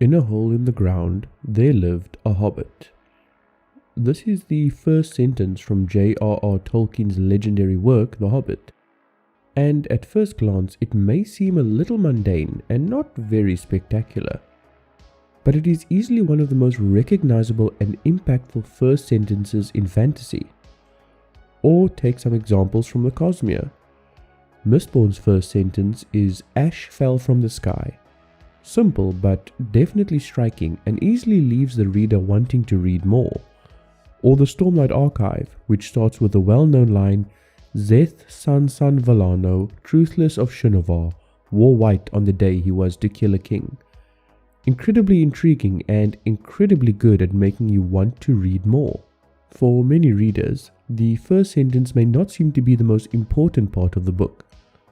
In a hole in the ground, there lived a hobbit. This is the first sentence from J.R.R. Tolkien's legendary work, The Hobbit. And at first glance, it may seem a little mundane and not very spectacular. But it is easily one of the most recognizable and impactful first sentences in fantasy. Or take some examples from the Cosmere. Mistborn's first sentence is "Ash fell from the sky." Simple but definitely striking and easily leaves the reader wanting to read more. Or the Stormlight Archive, which starts with the well-known line, "Zeth San San Valano, truthless of Shinovar, wore white on the day he was to kill a king." Incredibly intriguing and incredibly good at making you want to read more. For many readers, the first sentence may not seem to be the most important part of the book,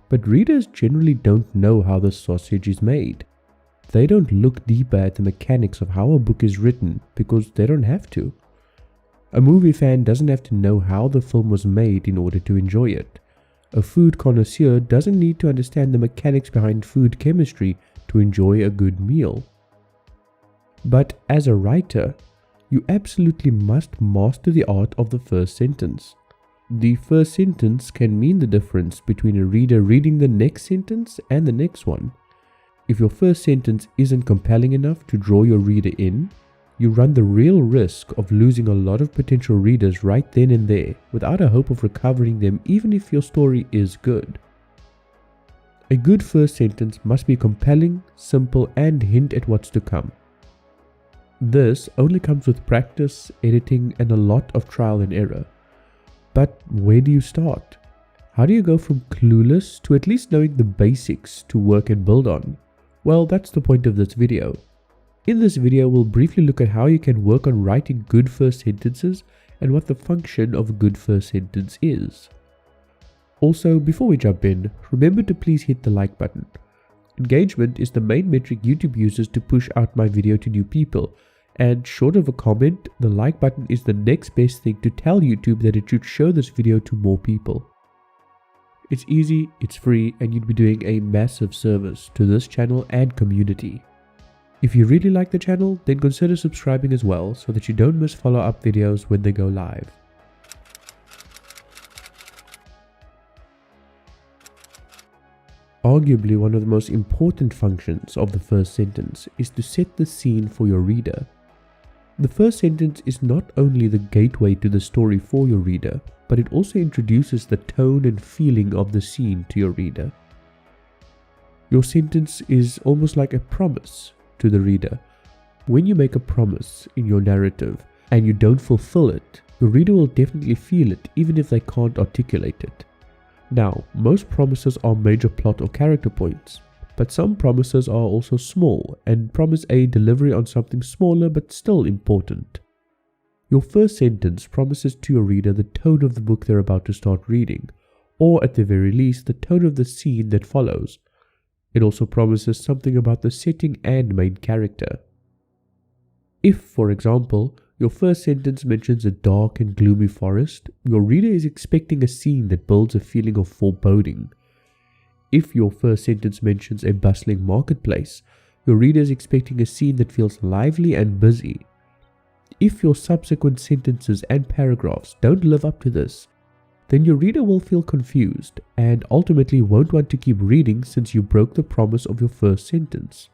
but readers generally don't know how the sausage is made. They don't look deeper at the mechanics of how a book is written because they don't have to. A movie fan doesn't have to know how the film was made in order to enjoy it. A food connoisseur doesn't need to understand the mechanics behind food chemistry to enjoy a good meal. But as a writer, you absolutely must master the art of the first sentence. The first sentence can mean the difference between a reader reading the next sentence and the next one. If your first sentence isn't compelling enough to draw your reader in, you run the real risk of losing a lot of potential readers right then and there without a hope of recovering them even if your story is good. A good first sentence must be compelling, simple, and hint at what's to come. This only comes with practice, editing, and a lot of trial and error. But where do you start? How do you go from clueless to at least knowing the basics to work and build on? Well, that's the point of this video. In this video, we'll briefly look at how you can work on writing good first sentences and what the function of a good first sentence is. Also, before we jump in, remember to please hit the like button. Engagement is the main metric YouTube uses to push out my video to new people, and short of a comment, the like button is the next best thing to tell YouTube that it should show this video to more people. It's easy, it's free, and you'd be doing a massive service to this channel and community. If you really like the channel, then consider subscribing as well so that you don't miss follow-up videos when they go live. Arguably one of the most important functions of the first sentence is to set the scene for your reader. The first sentence is not only the gateway to the story for your reader, but it also introduces the tone and feeling of the scene to your reader. Your sentence is almost like a promise to the reader. When you make a promise in your narrative and you don't fulfill it, your reader will definitely feel it even if they can't articulate it. Now, most promises are major plot or character points, but some promises are also small and promise a delivery on something smaller but still important. Your first sentence promises to your reader the tone of the book they're about to start reading, or at the very least the tone of the scene that follows. It also promises something about the setting and main character. If, for example, your first sentence mentions a dark and gloomy forest, your reader is expecting a scene that builds a feeling of foreboding. If your first sentence mentions a bustling marketplace, your reader is expecting a scene that feels lively and busy. If your subsequent sentences and paragraphs don't live up to this, then your reader will feel confused and ultimately won't want to keep reading since you broke the promise of your first sentence.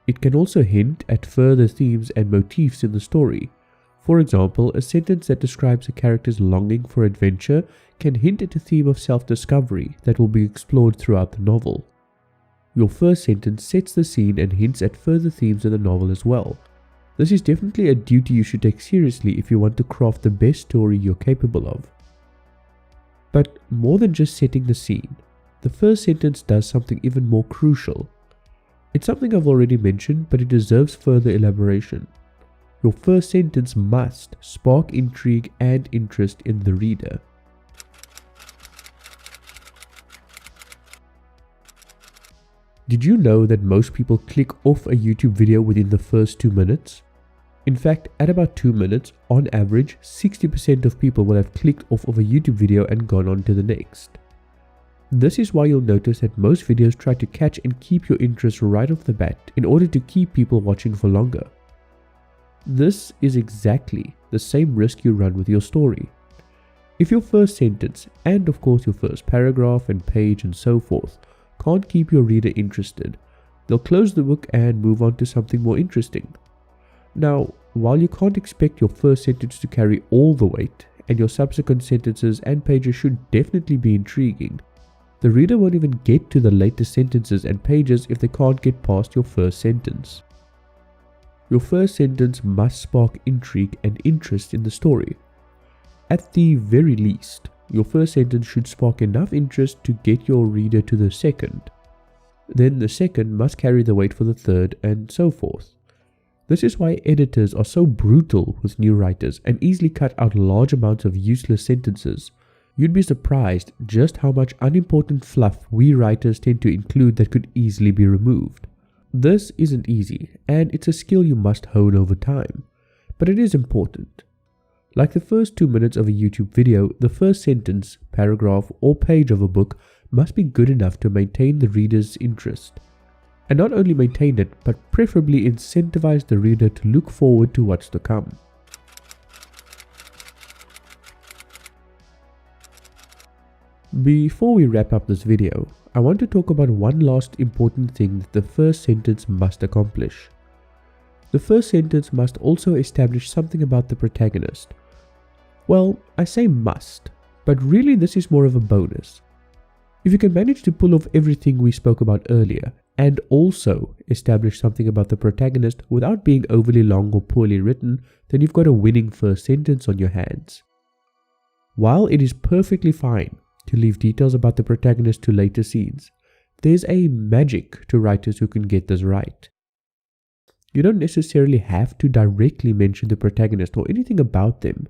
It can also hint at further themes and motifs in the story. For example, a sentence that describes a character's longing for adventure can hint at a theme of self-discovery that will be explored throughout the novel. Your first sentence sets the scene and hints at further themes in the novel as well. This is definitely a duty you should take seriously if you want to craft the best story you're capable of. But more than just setting the scene, the first sentence does something even more crucial. It's something I've already mentioned, but it deserves further elaboration. Your first sentence must spark intrigue and interest in the reader. Did you know that most people click off a YouTube video within the first 2 minutes? In fact, at about 2 minutes, on average, 60% of people will have clicked off of a YouTube video and gone on to the next. This is why you'll notice that most videos try to catch and keep your interest right off the bat in order to keep people watching for longer. This is exactly the same risk you run with your story. If your first sentence, and of course your first paragraph and page and so forth, can't keep your reader interested, they'll close the book and move on to something more interesting. Now, while you can't expect your first sentence to carry all the weight, and your subsequent sentences and pages should definitely be intriguing, the reader won't even get to the latest sentences and pages if they can't get past your first sentence. Your first sentence must spark intrigue and interest in the story. At the very least, your first sentence should spark enough interest to get your reader to the second. Then the second must carry the weight for the third, and so forth. This is why editors are so brutal with new writers and easily cut out large amounts of useless sentences. You'd be surprised just how much unimportant fluff we writers tend to include that could easily be removed. This isn't easy, and it's a skill you must hone over time, but it is important. Like the first 2 minutes of a YouTube video, the first sentence, paragraph, or page of a book must be good enough to maintain the reader's interest. And not only maintain it, but preferably incentivize the reader to look forward to what's to come. Before we wrap up this video, I want to talk about one last important thing that the first sentence must accomplish. The first sentence must also establish something about the protagonist. Well, I say must, but really this is more of a bonus. If you can manage to pull off everything we spoke about earlier, and also establish something about the protagonist without being overly long or poorly written, then you've got a winning first sentence on your hands. While it is perfectly fine to leave details about the protagonist to later scenes, there's a magic to writers who can get this right. You don't necessarily have to directly mention the protagonist or anything about them.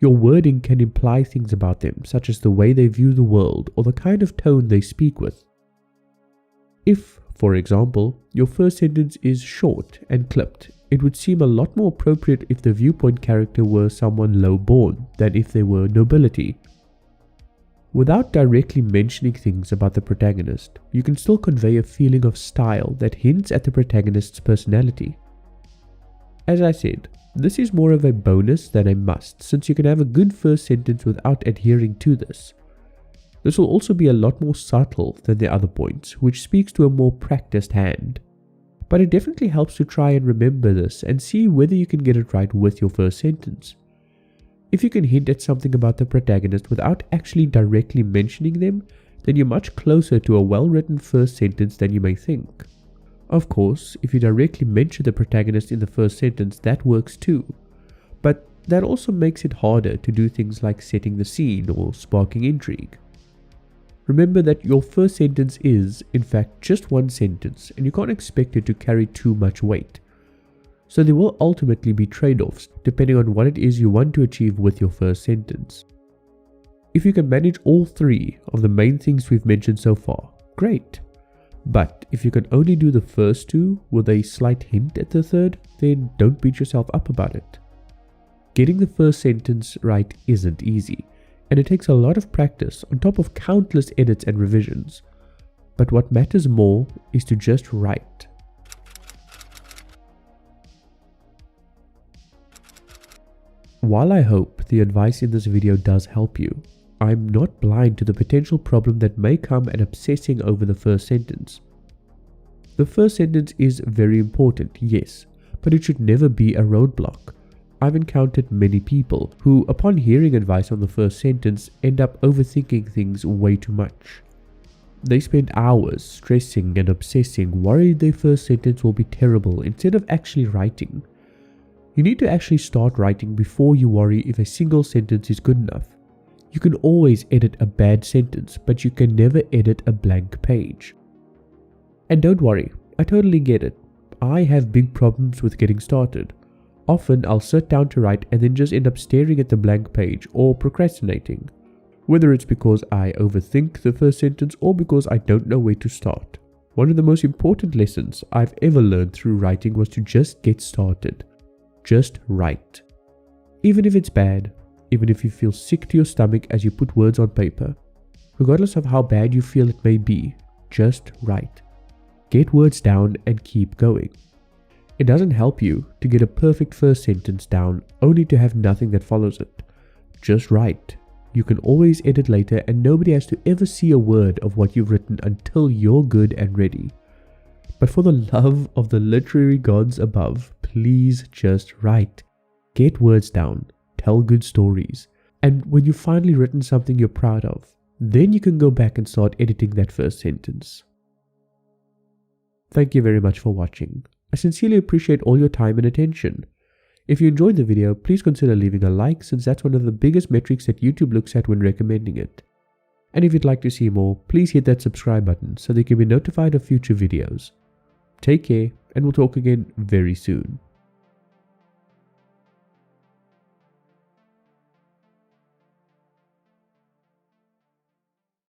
Your wording can imply things about them, such as the way they view the world or the kind of tone they speak with. If, for example, your first sentence is short and clipped, it would seem a lot more appropriate if the viewpoint character were someone low-born than if they were nobility. Without directly mentioning things about the protagonist, you can still convey a feeling of style that hints at the protagonist's personality. As I said, this is more of a bonus than a must, since you can have a good first sentence without adhering to this. This will also be a lot more subtle than the other points, which speaks to a more practiced hand. But it definitely helps to try and remember this and see whether you can get it right with your first sentence. If you can hint at something about the protagonist without actually directly mentioning them, then you're much closer to a well-written first sentence than you may think. Of course, if you directly mention the protagonist in the first sentence, that works too. But that also makes it harder to do things like setting the scene or sparking intrigue. Remember that your first sentence is, in fact, just one sentence, and you can't expect it to carry too much weight. So there will ultimately be trade-offs depending on what it is you want to achieve with your first sentence. If you can manage all three of the main things we've mentioned so far, great. But if you can only do the first two with a slight hint at the third, then don't beat yourself up about it. Getting the first sentence right isn't easy, and it takes a lot of practice on top of countless edits and revisions. But what matters more is to just write. While I hope the advice in this video does help you, I'm not blind to the potential problem that may come at obsessing over the first sentence. The first sentence is very important, yes, but it should never be a roadblock. I've encountered many people who, upon hearing advice on the first sentence, end up overthinking things way too much. They spend hours stressing and obsessing, worried their first sentence will be terrible instead of actually writing. You need to actually start writing before you worry if a single sentence is good enough. You can always edit a bad sentence, but you can never edit a blank page. And don't worry, I totally get it. I have big problems with getting started. Often I'll sit down to write and then just end up staring at the blank page or procrastinating. Whether it's because I overthink the first sentence or because I don't know where to start. One of the most important lessons I've ever learned through writing was to just get started. Just write. Even if it's bad, even if you feel sick to your stomach as you put words on paper, regardless of how bad you feel it may be. Just write. Get words down and keep going. It doesn't help you to get a perfect first sentence down only to have nothing that follows it. Just write. You can always edit later and nobody has to ever see a word of what you've written until you're good and ready. But for the love of the literary gods above, please just write. Get words down. Tell good stories. And when you've finally written something you're proud of, then you can go back and start editing that first sentence. Thank you very much for watching. I sincerely appreciate all your time and attention. If you enjoyed the video, please consider leaving a like, since that's one of the biggest metrics that YouTube looks at when recommending it. And if you'd like to see more, please hit that subscribe button so that you can be notified of future videos. Take care, and we'll talk again very soon.